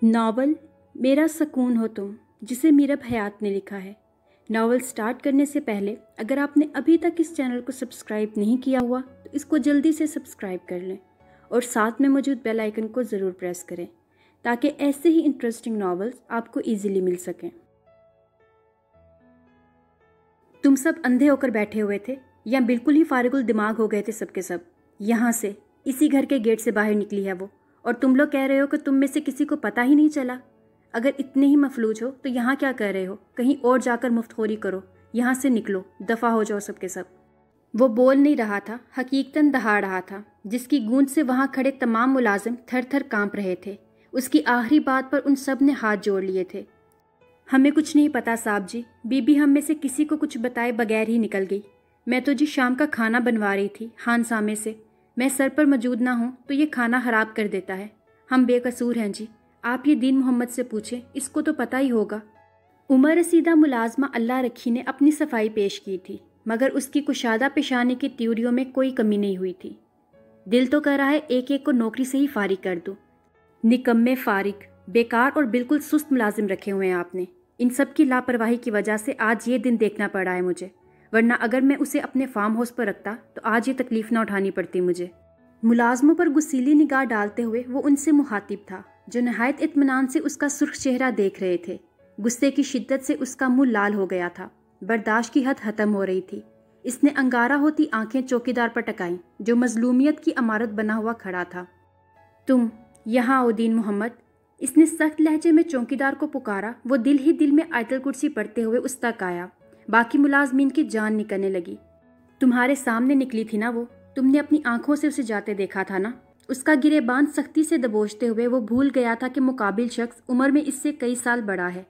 Novel میرا سکون ہو تم، جسے میرب حیات نے لکھا ہے۔ ناول سٹارٹ کرنے سے پہلے اگر آپ نے ابھی تک اس چینل کو سبسکرائب نہیں کیا ہوا تو اس کو جلدی سے سبسکرائب کر لیں اور ساتھ میں موجود بیل آئیکن کو ضرور پریس کریں تاکہ ایسے ہی انٹرسٹنگ ناولز آپ کو ایزیلی مل سکیں۔ تم سب اندھے ہو کر بیٹھے ہوئے تھے یا بالکل ہی فارغ الدماغ ہو گئے تھے سب کے سب؟ یہاں سے اسی گھر کے گیٹ سے باہر نکلی ہے وہ، اور تم لوگ کہہ رہے ہو کہ تم میں سے کسی کو پتہ ہی نہیں چلا؟ اگر اتنے ہی مفلوج ہو تو یہاں کیا کر رہے ہو؟ کہیں اور جا کر مفت خوری کرو، یہاں سے نکلو، دفع ہو جاؤ سب کے سب۔ وہ بول نہیں رہا تھا، حقیقتاً دہاڑ رہا تھا، جس کی گونج سے وہاں کھڑے تمام ملازم تھر تھر کانپ رہے تھے۔ اس کی آخری بات پر ان سب نے ہاتھ جوڑ لیے تھے۔ ہمیں کچھ نہیں پتا صاحب جی، بی بی ہم میں سے کسی کو کچھ بتائے بغیر ہی نکل گئی۔ میں تو جی شام کا کھانا بنوا رہی تھی خان سامے سے، میں سر پر موجود نہ ہوں تو یہ کھانا خراب کر دیتا ہے۔ ہم بے قصور ہیں جی، آپ یہ دین محمد سے پوچھیں، اس کو تو پتہ ہی ہوگا۔ عمر رسیدہ ملازمہ اللہ رکھی نے اپنی صفائی پیش کی تھی، مگر اس کی کشادہ پیشانی کی تیوریوں میں کوئی کمی نہیں ہوئی تھی۔ دل تو کر رہا ہے ایک ایک کو نوکری سے ہی فارغ کر دو۔ نکمے، فارغ، بیکار اور بالکل سست ملازم رکھے ہوئے ہیں آپ نے۔ ان سب کی لاپرواہی کی وجہ سے آج یہ دن دیکھنا پڑ رہا ہے مجھے، ورنہ اگر میں اسے اپنے فارم ہاؤس پر رکھتا تو آج یہ تکلیف نہ اٹھانی پڑتی مجھے۔ ملازموں پر غسیلی نگاہ ڈالتے ہوئے وہ ان سے مخاطب تھا، جو نہایت اطمینان سے اس کا سرخ چہرہ دیکھ رہے تھے۔ غصے کی شدت سے اس کا منہ لال ہو گیا تھا، برداشت کی حد ختم ہو رہی تھی۔ اس نے انگارہ ہوتی آنکھیں چوکیدار پر ٹکائیں، جو مظلومیت کی عمارت بنا ہوا کھڑا تھا۔ تم یہاں آؤ دین محمد، اس نے سخت لہجے میں چوکیدار کو پکارا۔ وہ دل ہی دل میں آیت الکرسی پڑھتے ہوئے اس تک آیا۔ باقی ملازمین کی جان نکلنے لگی۔ تمہارے سامنے نکلی تھی نا وہ، تم نے اپنی آنکھوں سے اسے جاتے دیکھا تھا نا؟ اس کا گریبان سختی سے دبوچتے ہوئے وہ بھول گیا تھا کہ مقابل شخص عمر میں اس سے کئی سال بڑا ہے۔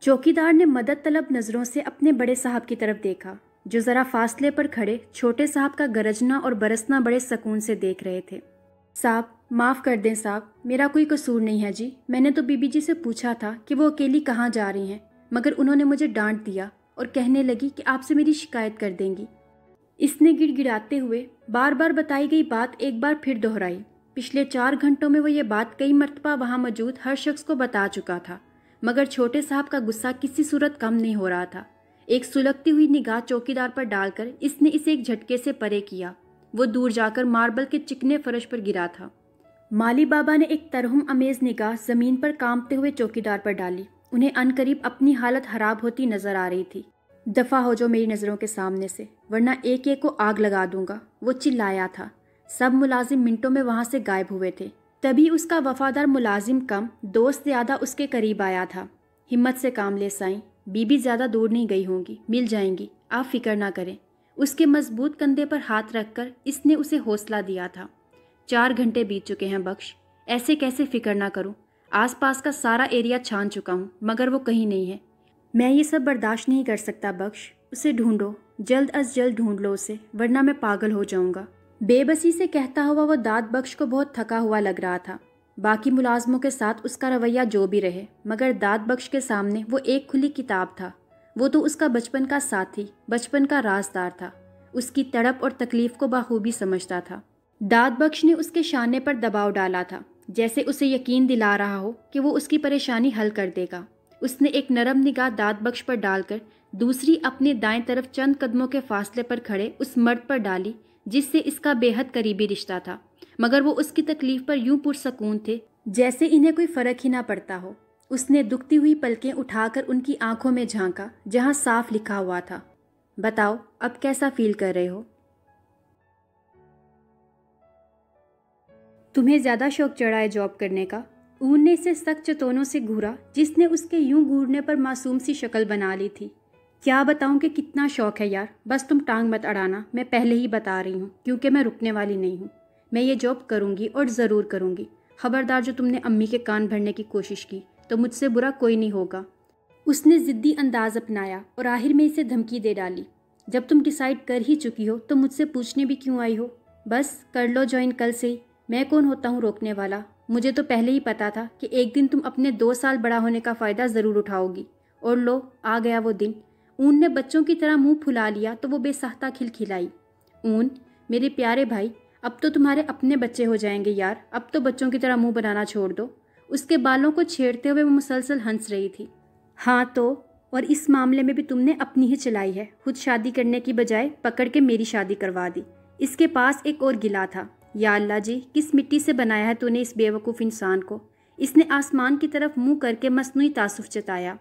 چوکیدار نے مدد طلب نظروں سے اپنے بڑے صاحب کی طرف دیکھا، جو ذرا فاصلے پر کھڑے چھوٹے صاحب کا گرجنا اور برسنا بڑے سکون سے دیکھ رہے تھے۔ صاحب معاف کر دیں صاحب، میرا کوئی قصور نہیں ہے جی، میں نے تو بی بی جی سے پوچھا تھا کہ وہ اکیلی کہاں جا رہی ہیں، مگر انہوں نے مجھے ڈانٹ دیا اور کہنے لگی کہ آپ سے میری شکایت کر دیں گی۔ اس نے گڑ گڑاتے ہوئے بار بار بتائی گئی بات ایک بار پھر دہرائی۔ پچھلے 4 گھنٹوں میں وہ یہ بات کئی مرتبہ وہاں موجود ہر شخص کو بتا چکا تھا، مگر چھوٹے صاحب کا غصہ کسی صورت کم نہیں ہو رہا تھا۔ ایک سلگتی ہوئی نگاہ چوکیدار پر ڈال کر اس نے اسے ایک جھٹکے سے پرے کیا۔ وہ دور جا کر ماربل کے چکنے فرش پر گرا تھا۔ مالی بابا نے ایک ترہم امیز نگاہ زمین پر کانپتے ہوئے چوکیدار پر ڈالی۔ انہیں عنقریب اپنی حالت خراب ہوتی نظر آ رہی تھی۔ دفع ہو جو میری نظروں کے سامنے سے، ورنہ ایک ایک کو آگ لگا دوں گا، وہ چلایا تھا۔ سب ملازم منٹوں میں وہاں سے غائب ہوئے تھے۔ تبھی اس کا وفادار ملازم کم، دوست زیادہ اس کے قریب آیا تھا۔ ہمت سے کام لے سائیں، بی بی زیادہ دور نہیں گئی ہوں گی، مل جائیں گی، آپ فکر نہ کریں۔ اس کے مضبوط کندھے پر ہاتھ رکھ کر اس نے اسے حوصلہ دیا تھا۔ 4 گھنٹے بیت چکے ہیں بخش، ایسے کیسے فکر نہ کروں؟ آس پاس کا سارا ایریا چھان چکا ہوں، مگر وہ کہیں نہیں ہے۔ میں یہ سب برداشت نہیں کر سکتا بخش، اسے ڈھونڈو، جلد از جلد ڈھونڈ لو اسے، ورنہ میں پاگل ہو جاؤں گا۔ بے بسی سے کہتا ہوا وہ داد بخش کو بہت تھکا ہوا لگ رہا تھا۔ باقی ملازموں کے ساتھ اس کا رویہ جو بھی رہے، مگر داد بخش کے سامنے وہ ایک کھلی کتاب تھا۔ وہ تو اس کا بچپن کا ساتھی، بچپن کا رازدار تھا، اس کی تڑپ اور تکلیف کو بخوبی سمجھتا تھا۔ داد بخش نے اس کے شانے پر دباؤ ڈالا تھا، جیسے اسے یقین دلا رہا ہو کہ وہ اس کی پریشانی حل کر دے گا۔ اس نے ایک نرم نگاہ داد بخش پر ڈال کر دوسری اپنے دائیں طرف چند قدموں کے فاصلے پر کھڑے اس مرد پر ڈالی جس سے اس کا بے حد قریبی رشتہ تھا، مگر وہ اس کی تکلیف پر یوں پرسکون تھے جیسے انہیں کوئی فرق ہی نہ پڑتا ہو۔ اس نے دکھتی ہوئی پلکیں اٹھا کر ان کی آنکھوں میں جھانکا جہاں صاف لکھا ہوا تھا، بتاؤ اب کیسا فیل کر رہے ہو؟ تمہیں زیادہ شوق چڑھا ہے جاب کرنے کا؟ اون نے اسے سخت چتونوں سے گھورا جس نے اس کے یوں گھورنے پر معصوم سی شکل بنا لی تھی۔ کیا بتاؤں کہ کتنا شوق ہے یار، بس تم ٹانگ مت اڑانا، میں پہلے ہی بتا رہی ہوں، کیونکہ میں رکنے والی نہیں ہوں۔ میں یہ جاب کروں گی اور ضرور کروں گی۔ خبردار جو تم نے امی کے کان بھرنے کی کوشش کی تو مجھ سے برا کوئی نہیں ہوگا۔ اس نے ضدی انداز اپنایا اور آخر میں اسے دھمکی دے ڈالی، جب تم ڈیسائیڈ کر ہی چکی ہو تو مجھ سے پوچھنے بھی کیوں آئی ہو؟ بس کر لو جوائن کل سے ہی، میں کون ہوتا ہوں روکنے والا؟ مجھے تو پہلے ہی پتا تھا کہ ایک دن تم اپنے 2 سال بڑا ہونے کا فائدہ ضرور اٹھاؤ گی، اور لو آ گیا وہ دن۔ اون نے بچوں کی طرح منہ پھلا لیا تو وہ بے ساختہ کھلکھلائی۔ اون میرے پیارے بھائی، اب تو تمہارے اپنے بچے ہو جائیں گے یار، اب تو بچوں کی طرح منہ بنانا چھوڑ دو۔ उसके बालों को छेड़ते हुए वो मुसलसल हंस रही थी। हाँ तो, और इस मामले में भी तुमने अपनी ही चलाई है, खुद शादी करने की बजाय पकड़ के मेरी शादी करवा दी। इसके पास एक और गिला था। या अल्लाह जी, किस मिट्टी से बनाया है तूने इस बेवकूफ़ इंसान को। इसने आसमान की तरफ मुंह करके मसनूई तासुफ जताया।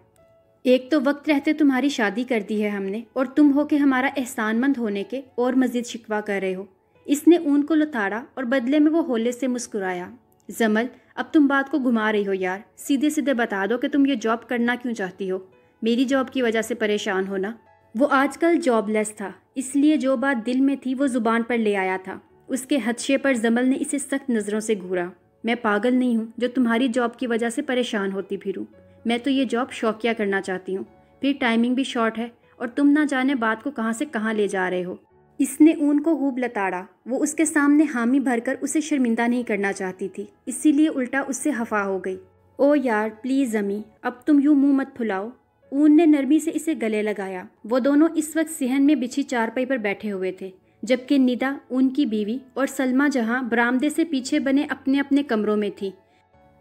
एक तो वक्त रहते तुम्हारी शादी कर दी है हमने, और तुम हो के हमारा एहसानमंद होने के और मजीद शिकवा कर रहे हो। इसने ऊन को लताड़ा और बदले में वो होले से मुस्कुराया। जमल, अब तुम बात को घुमा रही हो यार, सीधे सीधे बता दो कि तुम ये जॉब करना क्यों चाहती हो। मेरी जॉब की वजह से परेशान होना। वो आजकल जॉबलेस था, इसलिए जो बात दिल में थी वो ज़ुबान पर ले आया था। उसके हदशे पर जमल ने इसे सख्त नज़रों से घूरा। मैं पागल नहीं हूँ जो तुम्हारी जॉब की वजह से परेशान होती फिरूँ। मैं तो ये जॉब शौकिया करना चाहती हूँ, फिर टाइमिंग भी शॉर्ट है और तुम ना जाने बात को कहाँ से कहाँ ले जा रहे हो। इसने ऊन को खूब लताड़ा। वो उसके सामने हामी भरकर उसे शर्मिंदा नहीं करना चाहती थी, इसीलिए उल्टा उससे हफा हो गई। ओ यार प्लीज़ अम्मी, अब तुम यूँ मुंह मत फुलाओ। ऊन ने नरमी से इसे गले लगाया। वो दोनों इस वक्त सिहन में बिछी चारपाई पर बैठे हुए थे, जबकि निदा, उनकी बीवी, और सलमा जहां बरामदे से पीछे बने अपने अपने कमरों में थी।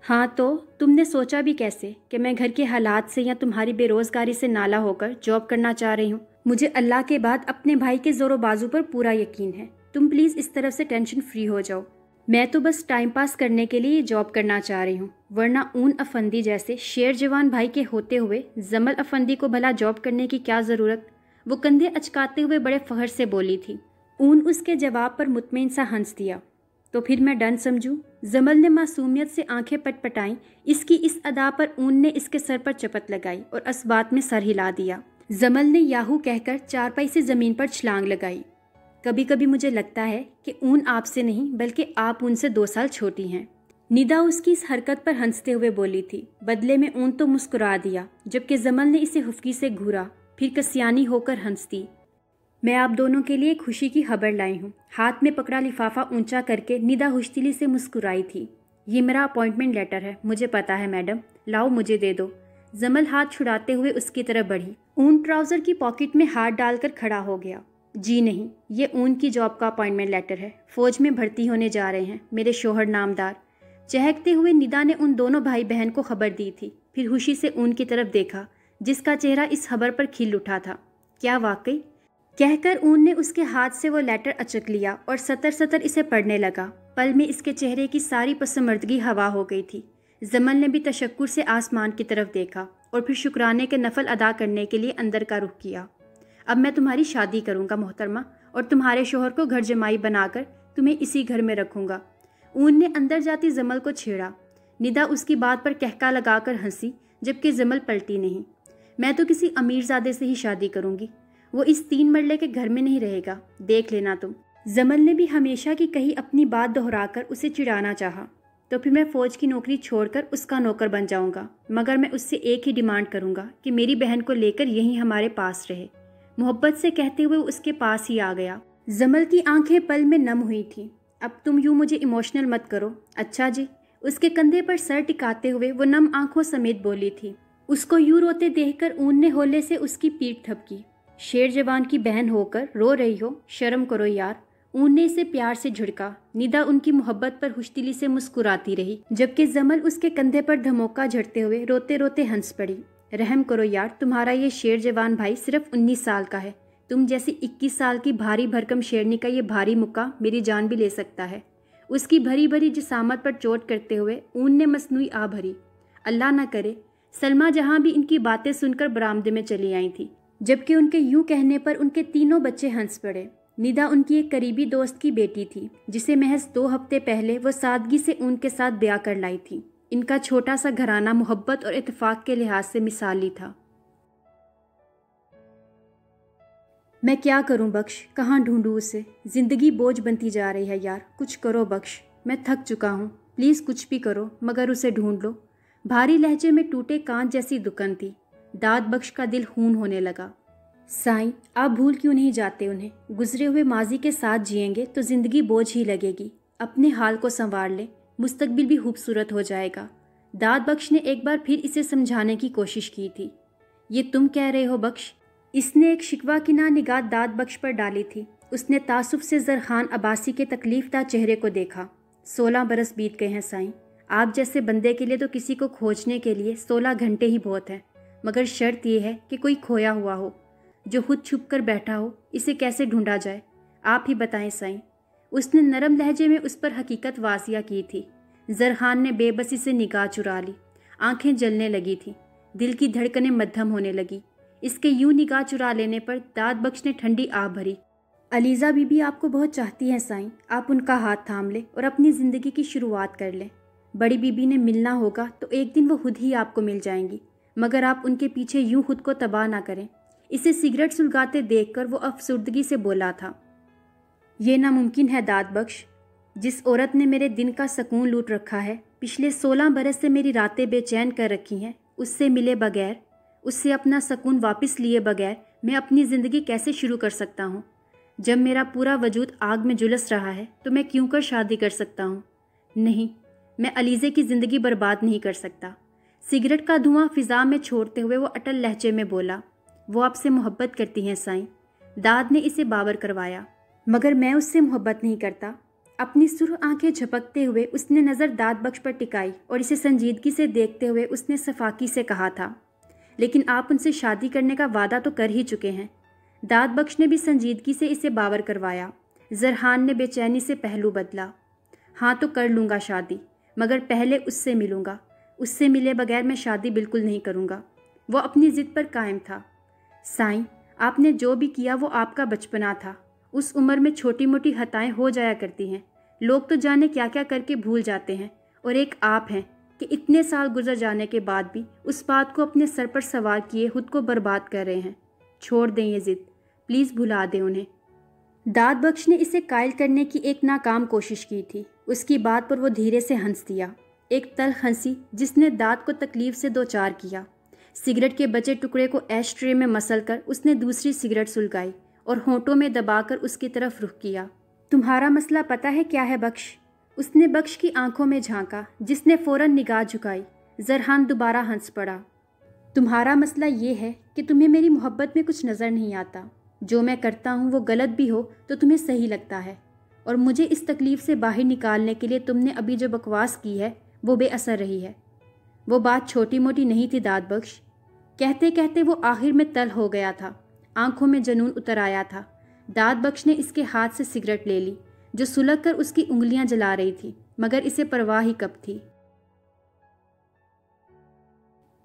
हाँ तो, तुमने सोचा भी कैसे कि मैं घर के हालात से या तुम्हारी बेरोज़गारी से नाला होकर जॉब करना चाह रही हूँ। मुझे अल्लाह के बाद अपने भाई के ज़ोर बाजू पर पूरा यकीन है। तुम प्लीज़ इस तरफ से टेंशन फ्री हो जाओ। मैं तो बस टाइम पास करने के लिए ये जॉब करना चाह रही हूँ, वरना ऊन अफंदी जैसे शेर जवान भाई के होते हुए जमल अफंदी को भला जॉब करने की क्या ज़रूरत। वो कंधे अचकाते हुए बड़े फखर से बोली थी। ऊन उसके जवाब पर मुतमईन सा हंस दिया। तो फिर मैं डन समझूं? जमल ने मासूमियत से आंखें पटपटाईं। इसकी इस अदा पर ऊन ने इसके सर पर चपत लगाई और असबात में सर हिला दिया। जमल ने याहू कहकर चारपाई से ज़मीन पर छलांग लगाई। कभी कभी मुझे लगता है कि ऊन आपसे नहीं बल्कि आप उनसे 2 साल छोटी हैं। निदा उसकी इस हरकत पर हंसते हुए बोली थी। बदले में ऊन तो मुस्कुरा दिया, जबकि जमल ने इसे हुफ्की से घूरा, फिर कसियानी होकर हंसती। मैं आप दोनों के लिए खुशी की खबर लाई हूँ। हाथ में पकड़ा लिफाफा ऊंचा करके निदा हुश्तिली से मुस्कुराई थी। ये मेरा अपॉइंटमेंट लेटर है, मुझे पता है मैडम, लाओ मुझे दे दो। जमल हाथ छुड़ाते हुए उसकी तरफ बढ़ी। ऊन ट्राउज़र की पॉकेट में हाथ डालकर खड़ा हो गया। जी नहीं, ये ऊन की जॉब का अपॉइंटमेंट लेटर है। फ़ौज में भर्ती होने जा रहे हैं मेरे शोहर नामदार। चहकते हुए निदा ने उन दोनों भाई बहन को खबर दी थी, फिर खुशी से ऊन की तरफ देखा, जिसका चेहरा इस खबर पर खिल उठा था। क्या वाकई? कहकर ऊन ने उसके हाथ से वो लेटर अचक लिया और सतर सतर इसे पढ़ने लगा। पल में इसके चेहरे की सारी पसमर्दगी हवा हो गई थी। जमल ने भी तशक्कुर से आसमान की तरफ देखा और फिर शुक्राने के नफल अदा करने के लिए अंदर का रुख किया। अब मैं तुम्हारी शादी करूंगा मोहतरमा, और तुम्हारे शोहर को घर जमाई बनाकर तुम्हें इसी घर में रखूंगा। ऊन ने अंदर जाती जमल को छेड़ा। निदा उसकी बात पर कहका लगाकर हंसी, जबकि जमल पलटी नहीं। मैं तो किसी अमीरजादे से ही शादी करूंगी, वो इस 3 मरले के घर में नहीं रहेगा, देख लेना तुम। जमल ने भी हमेशा की कही अपनी बात दोहराकर उसे चिढ़ाना चाहा। तो फिर मैं फ़ौज की नौकरी छोड़कर उसका नौकर बन जाऊंगा, मगर मैं उससे एक ही डिमांड करूंगा कि मेरी बहन को लेकर यहीं हमारे पास रहे। मोहब्बत से कहते हुए उसके पास ही आ गया। जमल की आंखें पल में नम हुई थीं। अब तुम यूं मुझे इमोशनल मत करो। अच्छा जी। उसके कंधे पर सर टिकाते हुए वो नम आंखों समेत बोली थी। उसको यूं रोते देखकर ऊन ने होले से उसकी पीठ थपकी। शेर जवान की बहन होकर रो रही हो, शर्म करो यार। ऊन ने इसे प्यार से झिड़का। निदा उनकी मोहब्बत पर खुशदिली से मुस्कुराती रही, जबकि जमल उसके कंधे पर धमोका झड़ते हुए रोते रोते हंस पड़ी। रहम करो यार, तुम्हारा ये शेर जवान भाई सिर्फ 19 साल का है। तुम जैसी 21 साल की भारी भरकम शेरनी का ये भारी मुक्का मेरी जान भी ले सकता है। उसकी भरी भरी जिसामत पर चोट करते हुए ऊन ने मसनूई आ भरी। अल्लाह न करे। सलमा जहां भी इनकी बातें सुनकर बरामदे में चली आई थी, जबकि उनके यूं कहने पर उनके तीनों बच्चे हंस पड़े। निदा उनकी एक करीबी दोस्त की बेटी थी, जिसे महज 2 हफ्ते पहले वो सादगी से उनके साथ ब्याह कर लाई थी। इनका छोटा सा घराना मोहब्बत और इत्तेफाक के लिहाज से मिसाली था। मैं क्या करूं बख्श, कहाँ ढूंढूं उसे? जिंदगी बोझ बनती जा रही है यार, कुछ करो बख्श। मैं थक चुका हूँ, प्लीज़ कुछ भी करो, मगर उसे ढूंढ लो। भारी लहजे में टूटे कांच जैसी दुकन थी। दाद बख्श का दिल खून होने लगा। साईं, आप भूल क्यों नहीं जाते उन्हें? गुजरे हुए माजी के साथ जिएंगे तो जिंदगी बोझ ही लगेगी। अपने हाल को संवार ले, मुस्तकबिल भी खूबसूरत हो जाएगा। दाद बख्श ने एक बार फिर इसे समझाने की कोशिश की थी। ये तुम कह रहे हो बख्श? इसने एक शिकवा की ना निगाह दाद बख्श पर डाली थी। उसने तासुफ से जरखान अब्बासी के तकलीफ दा चेहरे को देखा। 16 बरस बीत गए हैं साईं, आप जैसे बंदे के लिए तो किसी को खोजने के लिए 16 घंटे ही बहुत हैं, मगर शर्त यह है कि कोई खोया हुआ हो जो खुद छुप कर बैठा हो। इसे कैसे ढूंढा जाए, आप ही बताएं साईं। उसने नरम लहजे में उस पर हकीकत वासिया की थी। जरहान ने बेबसी से निगाह चुरा ली। आंखें जलने लगी थी, दिल की धड़कनें मध्यम होने लगी। इसके यूं निगाह चुरा लेने पर दाद बख्श ने ठंडी आह भरी। अलीज़ा बीबी आपको बहुत चाहती हैं साईं, आप उनका हाथ थाम लें और अपनी ज़िंदगी की शुरुआत कर लें। बड़ी बीबी ने मिलना होगा तो एक दिन वो खुद ही आपको मिल जाएंगी, मगर आप उनके पीछे यूं खुद को तबाह ना करें। इसे सिगरेट सुलगाते देखकर वो अफसुर्दगी से बोला था, ये नामुमकिन है दाद बख्श। जिस औरत ने मेरे दिन का सुकून लूट रखा है, पिछले 16 बरस से मेरी रातें बेचैन कर रखी हैं, उससे मिले बगैर, उससे अपना सुकून वापस लिए बगैर मैं अपनी ज़िंदगी कैसे शुरू कर सकता हूँ? जब मेरा पूरा वजूद आग में झुलस रहा है तो मैं क्यों कर शादी कर सकता हूँ? नहीं, मैं अलीज़े की ज़िंदगी बर्बाद नहीं कर सकता। सिगरेट का धुआं फिज़ा में छोड़ते हुए वो अटल लहजे में बोला, वो आपसे मोहब्बत करती हैं साईं। दाद ने इसे बावर करवाया, मगर मैं उससे मोहब्बत नहीं करता। अपनी सुर्ख आंखें झपकते हुए उसने नज़र दाद बख्श पर टिकाई और इसे संजीदगी से देखते हुए उसने सफाकी से कहा था, लेकिन आप उनसे शादी करने का वादा तो कर ही चुके हैं। दाद बख्श ने भी संजीदगी से इसे बावर करवाया। जरहान ने बेचैनी से पहलू बदला। हाँ तो कर लूँगा शादी, मगर पहले उससे मिलूँगा। उससे मिले बगैर मैं शादी बिल्कुल नहीं करूँगा। वो अपनी ज़िद पर कायम था। साईं, आपने जो भी किया वो आपका बचपना था। उस उम्र में छोटी मोटी हताएं हो जाया करती हैं। लोग तो जाने क्या क्या करके भूल जाते हैं, और एक आप हैं कि इतने साल गुजर जाने के बाद भी उस बात को अपने सर पर सवार किए खुद को बर्बाद कर रहे हैं। छोड़ दें ये ज़िद, प्लीज़ भुला दें उन्हें। दाद बख्श ने इसे कायल करने की एक नाकाम कोशिश की थी। उसकी बात पर वो धीरे से हंस दिया, एक तल्ख हंसी जिसने दाद को तकलीफ से दो चार किया। सिगरेट के बचे टुकड़े को एश ट्रे में मसल कर उसने दूसरी सिगरेट सुलगाई और होंठों में दबाकर उसकी तरफ रुख किया। तुम्हारा मसला पता है क्या है बख्श? उसने बख्श की आंखों में झांका, जिसने फौरन निगाह झुकाई। जरहान दोबारा हंस पड़ा। तुम्हारा मसला ये है कि तुम्हें मेरी मोहब्बत में कुछ नज़र नहीं आता। जो मैं करता हूँ वो गलत भी हो तो तुम्हें सही लगता है, और मुझे इस तकलीफ़ से बाहर निकालने के लिए तुमने अभी जो बकवास की है वो बेअसर रही है। वो बात छोटी मोटी नहीं थी दाद बख्श। कहते कहते वो आखिर में तल हो गया था। आंखों में जनून उतर आया था। दाद बख्श ने इसके हाथ से सिगरेट ले ली, जो सुलग कर उसकी उंगलियां जला रही थी, मगर इसे परवाह ही कब थी।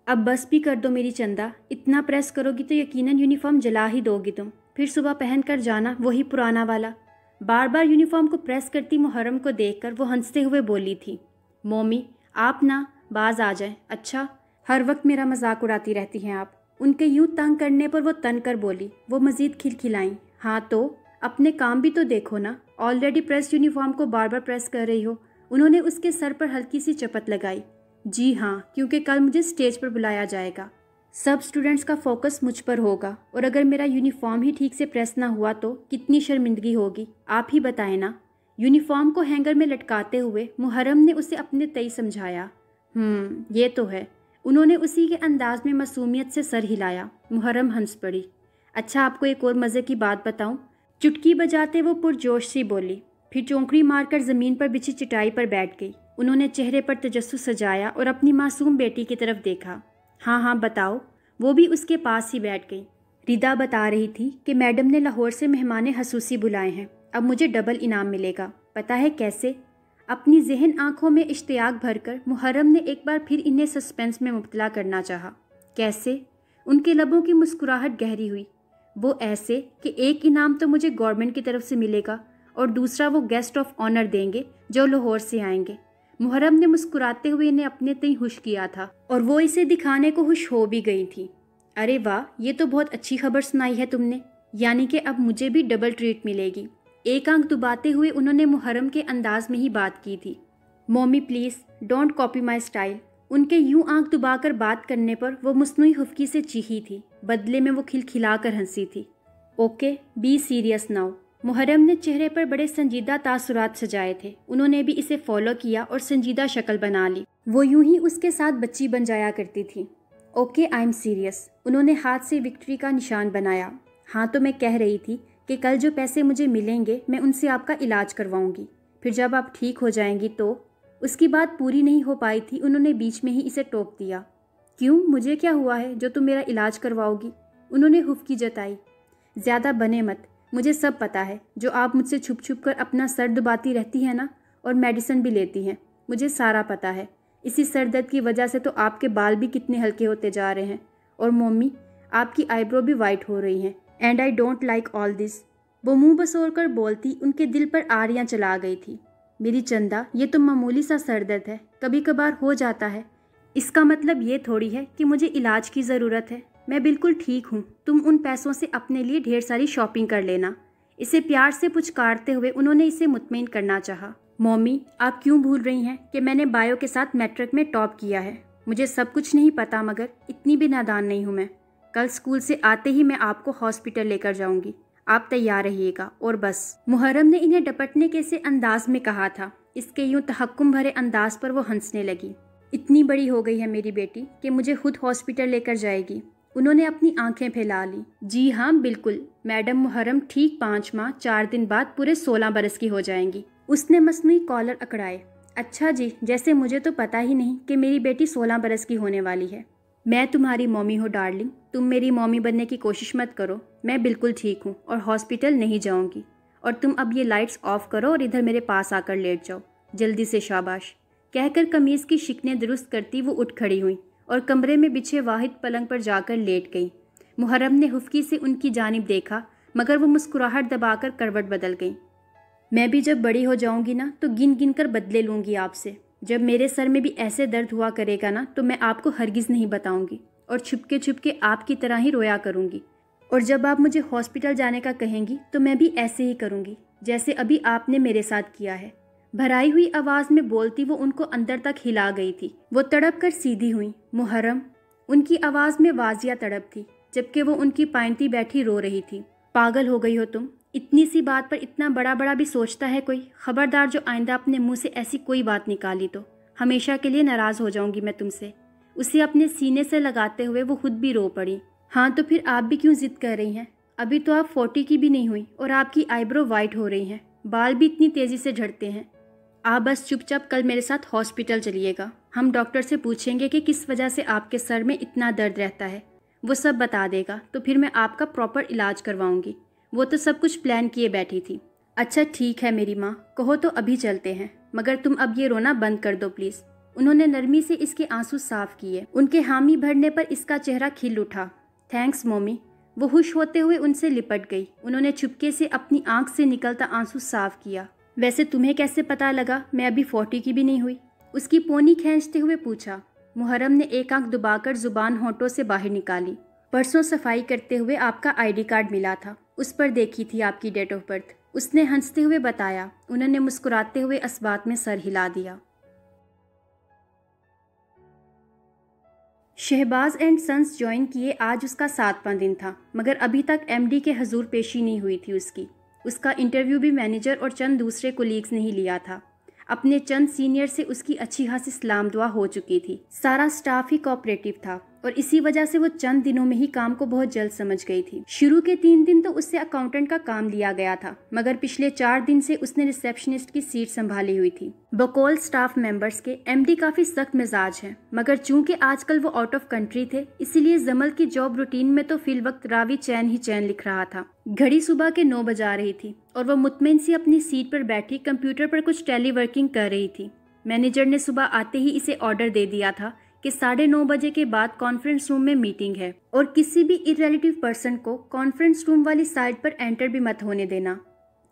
अब बस भी कर दो मेरी चंदा, इतना प्रेस करोगी तो यकीनन यूनिफॉर्म जला ही दोगी तुम। फिर सुबह पहन कर जाना वही पुराना वाला। बार बार यूनिफॉर्म को प्रेस करती मुहर्रम को देखकर वो हंसते हुए बोली थी, मौमी आप ना बाज आ जाएं। अच्छा, हर वक्त मेरा मजाक उड़ाती रहती हैं आप। उनके यूं तंग करने पर वो तन कर बोली। वो मजीद खिलखिलाईं, हाँ तो अपने काम भी तो देखो ना, ऑलरेडी प्रेस यूनिफॉर्म को बार बार प्रेस कर रही हो। उन्होंने उसके सर पर हल्की सी चपत लगाई। जी हाँ, क्योंकि कल मुझे स्टेज पर बुलाया जाएगा। सब स्टूडेंट्स का फोकस मुझ पर होगा, और अगर मेरा यूनिफॉर्म ही ठीक से प्रेस ना हुआ तो कितनी शर्मिंदगी होगी, आप ही बताएं ना। यूनिफॉर्म को हैंगर में लटकाते हुए मुहर्रम ने उसे अपने तय समझाया। ये तो है। उन्होंने उसी के अंदाज में मासूमियत से सर हिलाया। मुहर्रम हंस पड़ी। अच्छा, आपको एक और मज़े की बात बताऊं? चुटकी बजाते वो पुरजोश सी बोली, फिर चौंकड़ी मारकर ज़मीन पर बिछी चटाई पर बैठ गई। उन्होंने चेहरे पर तजस्सुस सजाया और अपनी मासूम बेटी की तरफ देखा। हाँ हाँ बताओ। वो भी उसके पास ही बैठ गई। रिदा बता रही थी कि मैडम ने लाहौर से मेहमान हसूसी बुलाए हैं, अब मुझे डबल इनाम मिलेगा। पता है कैसे? अपनी जहन आंखों में इश्तियाक भरकर मुहर्रम ने एक बार फिर इन्हें सस्पेंस में मुब्तला करना चाहा। कैसे? उनके लबों की मुस्कुराहट गहरी हुई। वो ऐसे कि एक इनाम तो मुझे गवर्नमेंट की तरफ से मिलेगा और दूसरा वो गेस्ट ऑफ ऑनर देंगे जो लाहौर से आएंगे। मुहर्रम ने मुस्कुराते हुए इन्हें अपने तय खुश किया था, और वो इसे दिखाने को खुश हो भी गई थी। अरे वाह, ये तो बहुत अच्छी खबर सुनाई है तुमने, यानी कि अब मुझे भी डबल ट्रीट मिलेगी। एक आंख दुबाते हुए उन्होंने मुहर्रम के अंदाज में ही बात की थी। Mommy please don't copy my style. उनके यूं आंख दुबाकर बात करने पर वो मुस्नुई हुफ्की से चीखी थी। बदले में वो खिलखिलाकर हंसी थी। Okay, be serious now. Muharram ने चेहरे पर बड़े संजीदा तासुरात सजाए थे। उन्होंने भी इसे फॉलो किया और संजीदा शक्ल बना ली। वो यूं ही उसके साथ बच्ची बन जाया करती थी। Okay, I am serious. उन्होंने हाथ से विक्ट्री का निशान बनाया। हाँ तो मैं कह रही थी कि कल जो पैसे मुझे मिलेंगे मैं उनसे आपका इलाज करवाऊंगी। फिर जब आप ठीक हो जाएंगी तो। उसकी बात पूरी नहीं हो पाई थी, उन्होंने बीच में ही इसे टोक दिया। क्यों, मुझे क्या हुआ है जो तुम मेरा इलाज करवाओगी? उन्होंने हुफ्की जताई। ज़्यादा बने मत, मुझे सब पता है। जो आप मुझसे छुप छुप कर अपना सर दबाती रहती हैं ना, और मेडिसिन भी लेती हैं, मुझे सारा पता है। इसी सर दर्द की वजह से तो आपके बाल भी कितने हल्के होते जा रहे हैं, और मम्मी आपकी आईब्रो भी वाइट हो रही हैं। And I don't like all this. वो मुंह बसोर कर बोलती उनके दिल पर आरियां चला गई थी। मेरी चंदा, ये तो मामूली सा सर दर्द है, कभी कभार हो जाता है। इसका मतलब ये थोड़ी है कि मुझे इलाज की ज़रूरत है। मैं बिल्कुल ठीक हूँ। तुम उन पैसों से अपने लिए ढेर सारी शॉपिंग कर लेना। इसे प्यार से पुचकारते हुए उन्होंने इसे मुतमईन करना चाहा। मम्मी, आप क्यों भूल रही हैं कि मैंने बायो के साथ मैट्रिक में टॉप किया है? मुझे सब कुछ नहीं पता, मगर इतनी भी नादान नहीं हूँ मैं। कल स्कूल से आते ही मैं आपको हॉस्पिटल लेकर जाऊंगी। आप तैयार रहिएगा, और बस। मुहर्रम ने इन्हें डपटने के से अंदाज में कहा था। इसके यूं तहक्कुम भरे अंदाज पर वो हंसने लगी। इतनी बड़ी हो गई है मेरी बेटी कि मुझे खुद हॉस्पिटल लेकर जाएगी। उन्होंने अपनी आंखें फैला ली। जी हाँ, बिल्कुल। मैडम मुहर्रम ठीक 5 माह 4 दिन बाद पूरे 16 बरस की हो जाएंगी। उसने मसनूई कॉलर अकड़ाए। अच्छा जी, जैसे मुझे तो पता ही नहीं कि मेरी बेटी 16 बरस की होने वाली है। मैं तुम्हारी मम्मी हूँ डार्लिंग, तुम मेरी मम्मी बनने की कोशिश मत करो। मैं बिल्कुल ठीक हूँ और हॉस्पिटल नहीं जाऊँगी। और तुम अब ये लाइट्स ऑफ करो और इधर मेरे पास आकर लेट जाओ, जल्दी से, शाबाश। कहकर कमीज़ की शिकनें दुरुस्त करती वो उठ खड़ी हुई और कमरे में बिछे वाहिद पलंग पर जाकर लेट गई। मुहर्रम ने हुफ्की से उनकी जानिब देखा, मगर वो मुस्कुराहट दबाकर करवट बदल गई। मैं भी जब बड़ी हो जाऊंगी ना, तो गिन गिन कर बदले लूँगी आपसे। जब मेरे सर में भी ऐसे दर्द हुआ करेगा ना, तो मैं आपको हरगिज़ नहीं बताऊंगी और छुपके छुपके आपकी तरह ही रोया करूंगी। और जब आप मुझे हॉस्पिटल जाने का कहेंगी तो मैं भी ऐसे ही करूंगी, जैसे अभी आपने मेरे साथ किया है। भराई हुई आवाज़ में बोलती वो उनको अंदर तक हिला गई थी। वो तड़प कर सीधी हुई। मुहर्रम, उनकी आवाज़ में वाजिया तड़प थी, जबकि वो उनकी पाइंती बैठी रो रही थी। पागल हो गई हो तुम? इतनी सी बात पर इतना बड़ा बड़ा भी सोचता है कोई? खबरदार, जो आइंदा अपने मुंह से ऐसी कोई बात निकाली तो हमेशा के लिए नाराज़ हो जाऊंगी मैं तुमसे। उसे अपने सीने से लगाते हुए वो खुद भी रो पड़ी। हाँ, तो फिर आप भी क्यों जिद कर रही हैं? अभी तो आप 40 की भी नहीं हुई और आपकी आईब्रो वाइट हो रही हैं, बाल भी इतनी तेज़ी से झड़ते हैं। आप बस चुपचाप कल मेरे साथ हॉस्पिटल चलिएगा। हम डॉक्टर से पूछेंगे कि किस वजह से आपके सर में इतना दर्द रहता है। वो सब बता देगा, तो फिर मैं आपका प्रॉपर इलाज करवाऊंगी। वो तो सब कुछ प्लान किए बैठी थी। अच्छा ठीक है मेरी माँ, कहो तो अभी चलते हैं, मगर तुम अब ये रोना बंद कर दो प्लीज़। उन्होंने नरमी से इसके आंसू साफ किए। उनके हामी भरने पर इसका चेहरा खिल उठा। Thanks mummy. वो खुश होते हुए उनसे लिपट गई। उन्होंने चुपके से अपनी आंख से निकलता आंसू साफ किया। वैसे तुम्हें कैसे पता लगा मैं अभी 40 की भी नहीं हुई? उसकी पोनी खींचते हुए पूछा। मुहर्रम ने एक आंख दबाकर जुबान होंठों से बाहर निकाली। परसों सफाई करते हुए आपका ID कार्ड मिला था, उस पर देखी थी आपकी डेट ऑफ बर्थ। उसने हंसते हुए बताया। उन्होंने मुस्कुराते हुए अस्बात में सर हिला दिया। शहबाज एंड सन्स ज्वाइन किए आज उसका 7वां दिन था, मगर अभी तक MD के हजूर पेशी नहीं हुई थी उसकी। उसका इंटरव्यू भी मैनेजर और चंद दूसरे कोलीग्स ने ही लिया था। अपने चंद सीनियर से उसकी अच्छी खासी सलाम दुआ हो चुकी थी। सारा स्टाफ ही कोऑपरेटिव था और इसी वजह से वो चंद दिनों में ही काम को बहुत जल्द समझ गई थी। शुरू के 3 दिन तो उससे अकाउंटेंट का काम लिया गया था, मगर पिछले 4 दिन से उसने रिसेप्शनिस्ट की सीट संभाली हुई थी। बकौल स्टाफ मेंबर्स के MD काफी सख्त मिजाज हैं, मगर चूंकि आजकल वो आउट ऑफ कंट्री थे, इसीलिए जमल की जॉब रूटीन में तो फिल वक्त रावी चैन ही चैन लिख रहा था। घड़ी सुबह के 9 बजा रही थी और वह मुतमईन सी अपनी सीट पर बैठी कंप्यूटर पर कुछ टेलीवर्किंग कर रही थी। मैनेजर ने सुबह आते ही इसे ऑर्डर दे दिया था कि 9:30 बजे के बाद कॉन्फ्रेंस रूम में मीटिंग है और किसी भी इररिलेटिव पर्सन को कॉन्फ्रेंस रूम वाली साइड पर एंटर भी मत होने देना।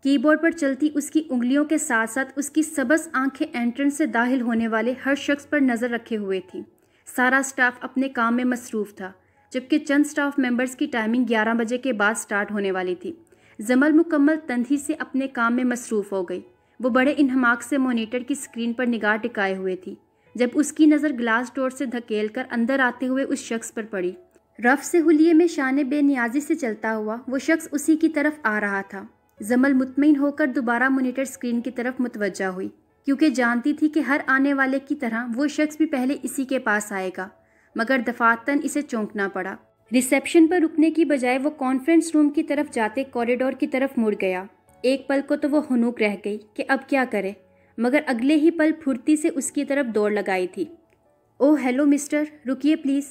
कीबोर्ड पर चलती उसकी उंगलियों के साथ साथ उसकी सबस आंखें एंट्रेंस से दाखिल होने वाले हर शख्स पर नजर रखे हुए थी। सारा स्टाफ अपने काम में मसरूफ था, जबकि चंद स्टाफ मेंबर्स की टाइमिंग 11 बजे के बाद स्टार्ट होने वाली थी। जमल मुकम्मल तंदही से अपने काम में मसरूफ हो गई। वो बड़े इन्हमाक से मॉनिटर की स्क्रीन पर निगाह टिकाए हुए थी जब उसकी नज़र ग्लास डोर से धकेल कर अंदर आते हुए उस शख्स पर पड़ी। रफ से हुलिये में शान बेनियाजी से चलता हुआ वो शख्स उसी की तरफ आ रहा था। जमल मुतमईन होकर दोबारा मॉनिटर स्क्रीन की तरफ मुतवज्जा हुई, क्योंकि जानती थी कि हर आने वाले की तरह वो शख्स भी पहले इसी के पास आएगा, मगर दफातन इसे चौंकना पड़ा। रिसेप्शन पर रुकने की बजाय वो कॉन्फ्रेंस रूम की तरफ जाते कॉरिडोर की तरफ मुड़ गया। एक पल को तो वो हुनूक रह गई कि अब क्या करे। मगर अगले ही पल फुर्ती से उसकी तरफ दौड़ लगाई थी। ओह हेलो मिस्टर, रुकिए प्लीज़,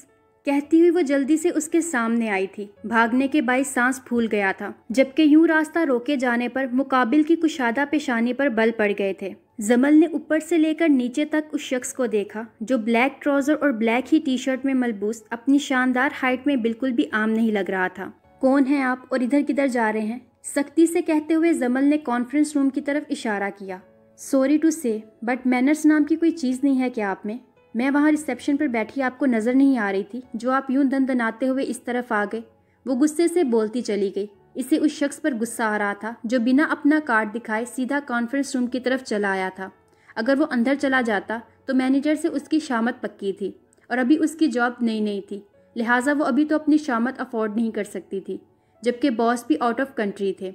कहती हुई वो जल्दी से उसके सामने आई थी। भागने के बाइस सांस फूल गया था, जबकि यूं रास्ता रोके जाने पर मुकाबिल की कुशादा पेशानी पर बल पड़ गए थे। जमल ने ऊपर से लेकर नीचे तक उस शख्स को देखा जो ब्लैक ट्राउजर और ब्लैक ही टी शर्ट में मलबूस अपनी शानदार हाइट में बिल्कुल भी आम नहीं लग रहा था। कौन है आप और इधर किधर जा रहे हैं? सख्ती से कहते हुए जमल ने कॉन्फ्रेंस रूम की तरफ इशारा किया। सॉरी टू से, बट मैनर्स नाम की कोई चीज़ नहीं है क्या आप में? मैं वहाँ रिसेप्शन पर बैठी आपको नज़र नहीं आ रही थी जो आप यूं दनदनाते हुए इस तरफ आ गए? वो गुस्से से बोलती चली गई। इसे उस शख्स पर गुस्सा आ रहा था जो बिना अपना कार्ड दिखाए सीधा कॉन्फ्रेंस रूम की तरफ चला आया था। अगर वो अंदर चला जाता तो मैनेजर से उसकी शामत पक्की थी और अभी उसकी जॉब नई थी, लिहाजा वो अभी तो अपनी शामत अफोर्ड नहीं कर सकती थी, जबकि बॉस भी आउट ऑफ कंट्री थे।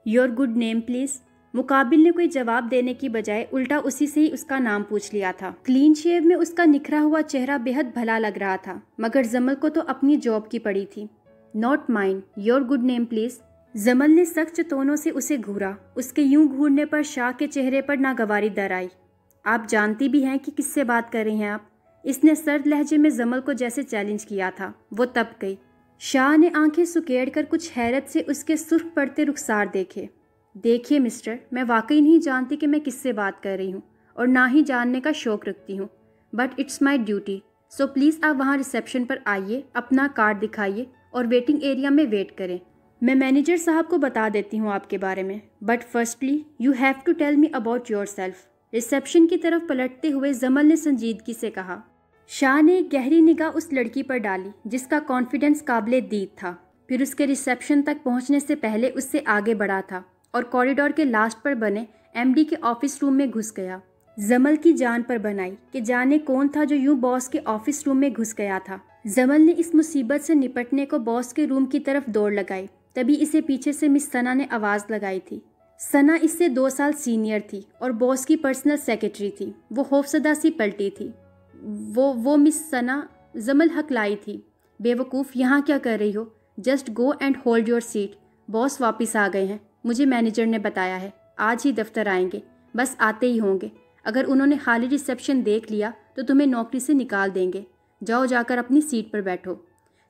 Your good name please. मुकाबिल ने कोई जवाब देने की बजाय उल्टा उसी से ही उसका नाम पूछ लिया था। क्लीन शेव में उसका निखरा हुआ चेहरा बेहद भला लग रहा था, मगर जमल को तो अपनी जॉब की पड़ी थी। Not mine, your good name please. जमल ने सख्त टोनों से उसे घूरा। उसके यूं घूरने पर शाह के चेहरे पर नागवारी दर आई। आप जानती भी हैं कि किससे बात कर रही हैं आप? इसने सर्द लहजे में जमल को जैसे चैलेंज किया था। वो तब गई। शाह ने आंखें सुकेड़ कर कुछ हैरत से उसके सुर्ख पड़ते रुखसार देखे। देखिए मिस्टर, मैं वाकई नहीं जानती कि मैं किससे बात कर रही हूँ और ना ही जानने का शौक रखती हूँ, but it's my duty, so please आप वहाँ रिसेप्शन पर आइए, अपना कार्ड दिखाइए और वेटिंग एरिया में वेट करें। मैं मैनेजर साहब को बता देती हूँ आपके बारे में, but firstly you have to tell me about yourself. Reception की तरफ पलटते हुए जमल ने संजीदगी से कहा। शाह ने एक गहरी निगाह उस लड़की पर डाली जिसका कॉन्फिडेंस काबिले दीद था। फिर उसके रिसेप्शन तक पहुँचने से पहले उससे आगे बढ़ा था और कॉरिडोर के लास्ट पर बने एमडी के ऑफिस रूम में घुस गया। जमल की जान पर बनाई कि जाने कौन था जो यूं बॉस के ऑफिस रूम में घुस गया था। जमल ने इस मुसीबत से निपटने को बॉस के रूम की तरफ दौड़ लगाई। तभी इसे पीछे से मिस सना ने आवाज़ लगाई थी। सना इससे 2 साल सीनियर थी और बॉस की पर्सनल सेक्रेटरी थी। वो खौफसदा सी पलटी थी। वो मिस सना। जमल हकलाई थी। बेवकूफ़, यहाँ क्या कर रही हो? Just go and hold your seat. Boss वापस आ गए हैं, मुझे मैनेजर ने बताया है। आज ही दफ्तर आएंगे, बस आते ही होंगे। अगर उन्होंने खाली रिसेप्शन देख लिया तो तुम्हें नौकरी से निकाल देंगे। जाओ, जाकर अपनी सीट पर बैठो।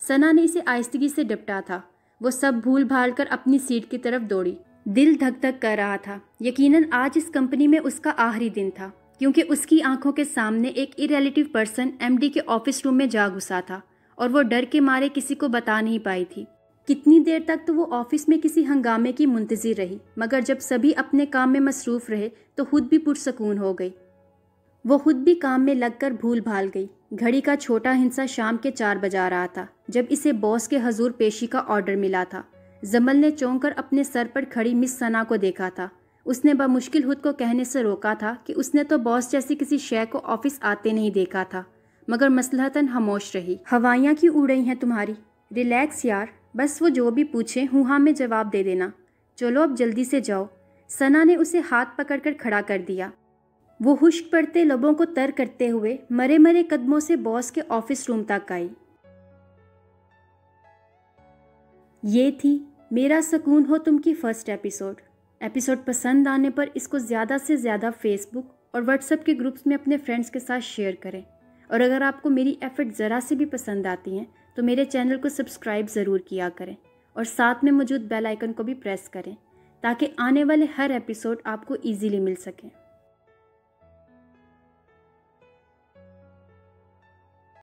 सना ने इसे आहिस्तगी से डिपटा था। वो सब भूल भाल कर अपनी सीट की तरफ दौड़ी। दिल धक धक कर रहा था। यकीनन आज इस कंपनी में उसका आखिरी दिन था, क्योंकि उसकी आंखों के सामने एक इरेलेटिव पर्सन एमडी के ऑफिस रूम में जा घुसा था और वो डर के मारे किसी को बता नहीं पाई थी। कितनी देर तक तो वो ऑफिस में किसी हंगामे की मुंतज़िर रही, मगर जब सभी अपने काम में मसरूफ़ रहे तो खुद भी पुरसकून हो गई। वो खुद भी काम में लगकर भूल भाल गई। घड़ी का छोटा हिस्सा शाम के 4 बजा रहा था जब इसे बॉस के हजूर पेशी का ऑर्डर मिला था। जमल ने चौंक कर अपने सर पर खड़ी मिस सना को देखा था। उसने बमुश्किल खुद को कहने से रोका था कि उसने तो बॉस जैसी किसी शय को ऑफिस आते नहीं देखा था, मगर मसलहतन खामोश रही। हवाइयाँ क्यों उड़ रही हैं तुम्हारी? रिलैक्स यार, बस वो जो भी पूछे हूँ हाँ में जवाब दे देना। चलो अब जल्दी से जाओ। सना ने उसे हाथ पकड़कर खड़ा कर दिया। वो खुश्क पड़ते लबों को तर करते हुए मरे मरे कदमों से बॉस के ऑफिस रूम तक आई। ये थी मेरा सुकून हो तुम की फर्स्ट एपिसोड पसंद आने पर इसको ज़्यादा से ज़्यादा फेसबुक और व्हाट्सएप के ग्रुप्स में अपने फ्रेंड्स के साथ शेयर करें। और अगर आपको मेरी एफर्ट ज़रा से भी पसंद आती हैं तो मेरे चैनल को सब्सक्राइब ज़रूर किया करें और साथ में मौजूद बेल आइकन को भी प्रेस करें ताकि आने वाले हर एपिसोड आपको ईजीली मिल सके।